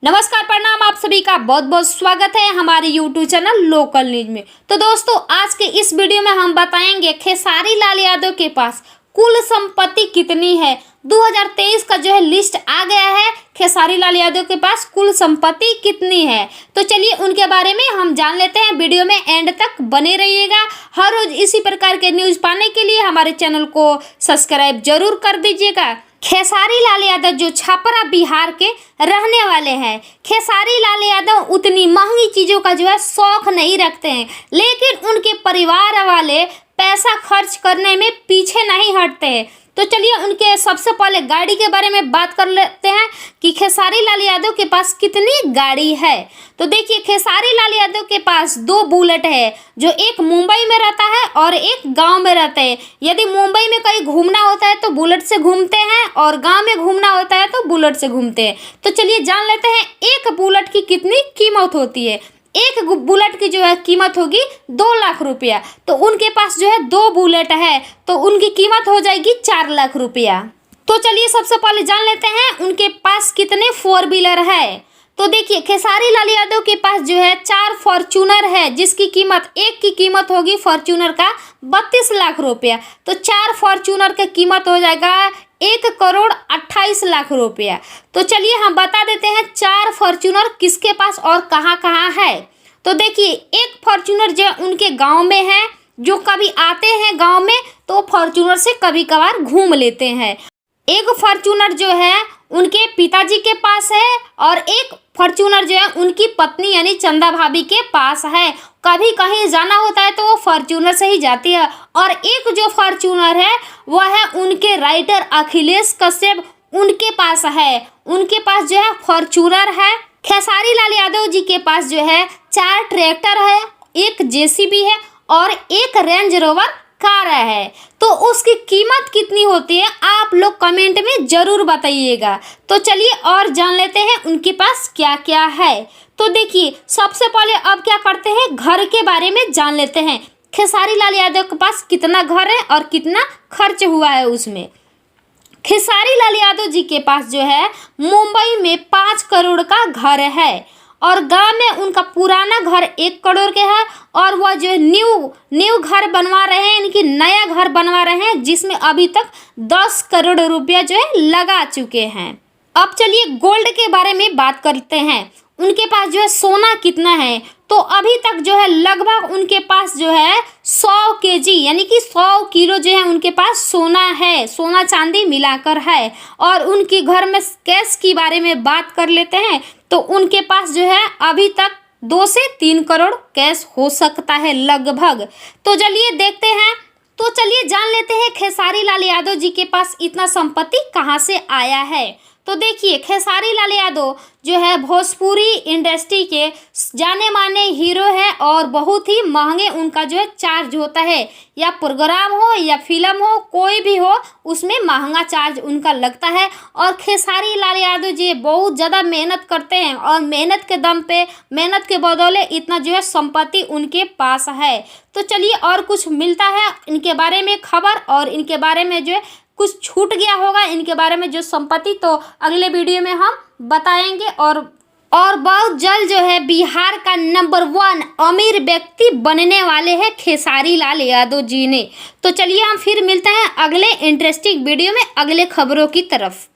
नमस्कार, प्रणाम। आप सभी का बहुत बहुत स्वागत है हमारे YouTube चैनल लोकल न्यूज में। तो दोस्तों, आज के इस वीडियो में हम बताएंगे खेसारी लाल यादव के पास कुल संपत्ति कितनी है। 2023 का जो है लिस्ट आ गया है, खेसारी लाल यादव के पास कुल संपत्ति कितनी है। तो चलिए उनके बारे में हम जान लेते हैं। वीडियो में एंड तक बने रहिएगा। हर रोज इसी प्रकार के न्यूज पाने के लिए हमारे चैनल को सब्सक्राइब जरूर कर दीजिएगा। खेसारी लाल यादव जो छपरा बिहार के रहने वाले हैं। खेसारी लाल यादव उतनी महंगी चीज़ों का जो है शौक नहीं रखते हैं, लेकिन उनके परिवार वाले पैसा खर्च करने में पीछे नहीं हटते हैं। तो चलिए उनके सबसे पहले गाड़ी के बारे में बात कर लेते हैं कि खेसारी लाल यादव के पास कितनी गाड़ी है। तो देखिए, खेसारी लाल यादव के पास 2 बुलेट है, जो एक मुंबई में रहता है और एक गांव में रहता है। यदि मुंबई में कहीं घूमना होता है तो बुलेट से घूमते हैं, और गांव में घूमना होता है तो बुलेट से घूमते हैं। तो चलिए जान लेते हैं एक बुलेट की कितनी कीमत होती है। एक बुलेट की जो है कीमत होगी 2 लाख रुपया। तो उनके पास जो है 2 बुलेट है, तो उनकी कीमत हो जाएगी 4 लाख रुपया। तो चलिए सबसे पहले जान लेते हैं उनके पास कितने 4 व्हीलर है। तो देखिए, खेसारी लाल यादव के पास जो है 4 फॉर्च्यूनर है, जिसकी कीमत एक की कीमत होगी फॉर्च्यूनर का 32 लाख रुपया। तो 4 फॉर्च्यूनर की कीमत हो जाएगा 1,28,00,000 रुपया। तो चलिए हम बता देते हैं 4 फॉर्च्यूनर किसके पास और कहाँ कहाँ है। तो देखिए, एक फॉर्च्यूनर जो उनके गांव में है, जो कभी आते हैं गांव में तो फॉर्च्यूनर से कभी कभार घूम लेते हैं। एक फॉर्च्यूनर जो है उनके पिताजी के पास है, और एक फॉर्च्यूनर जो है उनकी पत्नी यानी चंदा भाभी के पास है। कभी कहीं जाना होता है तो वो फॉर्च्यूनर से ही जाती है। और एक जो फॉर्च्यूनर है वह है उनके राइटर अखिलेश कश्यप, उनके पास है। उनके पास जो है फॉर्च्यूनर है। खेसारी लाल यादव जी के पास जो है 4 ट्रैक्टर है, एक जेसीबी है और एक रेंज रोवर कार है। तो उसकी कीमत कितनी होती है आप लोग कमेंट में जरूर बताइएगा। तो चलिए और जान लेते हैं उनके पास क्या क्या है। तो देखिए, सबसे पहले अब क्या करते हैं, घर के बारे में जान लेते हैं। खेसारी लाल यादव के पास कितना घर है और कितना खर्च हुआ है उसमें। खेसारी लाल यादव जी के पास जो है मुंबई में 5 करोड़ का घर है, और गांव में उनका पुराना घर 1 करोड़ के है, और वह जो न्यू घर बनवा रहे हैं, इनकी नया घर बनवा रहे हैं, जिसमें अभी तक 10 करोड़ रुपया जो है लगा चुके हैं। अब चलिए गोल्ड के बारे में बात करते हैं। उनके पास जो है सोना कितना है। तो अभी तक जो है लगभग उनके पास जो है 100 केजी यानी कि 100 किलो जो है उनके पास सोना है, सोना चांदी मिलाकर है। और उनके घर में कैश के बारे में बात कर लेते हैं, तो उनके पास जो है अभी तक 2 से 3 करोड़ कैश हो सकता है लगभग। तो चलिए देखते हैं। तो चलिए जान लेते हैं खेसारी लाल यादव जी के पास इतना संपत्ति कहाँ से आया है। तो देखिए, खेसारी लाल यादव जो है भोजपुरी इंडस्ट्री के जाने माने हीरो है, और बहुत ही महंगे उनका जो है चार्ज होता है। या प्रोग्राम हो या फिल्म हो, कोई भी हो, उसमें महंगा चार्ज उनका लगता है। और खेसारी लाल यादव जी बहुत ज़्यादा मेहनत करते हैं, और मेहनत के दम पे, मेहनत के बदौले इतना जो है संपत्ति उनके पास है। तो चलिए और कुछ मिलता है इनके बारे में खबर, और इनके बारे में जो है कुछ छूट गया होगा इनके बारे में जो संपत्ति, तो अगले वीडियो में हम बताएंगे। और बहुत जल्द जो है बिहार का नंबर 1 अमीर व्यक्ति बनने वाले हैं खेसारी लाल यादव जी ने। तो चलिए हम फिर मिलते हैं अगले इंटरेस्टिंग वीडियो में अगले खबरों की तरफ।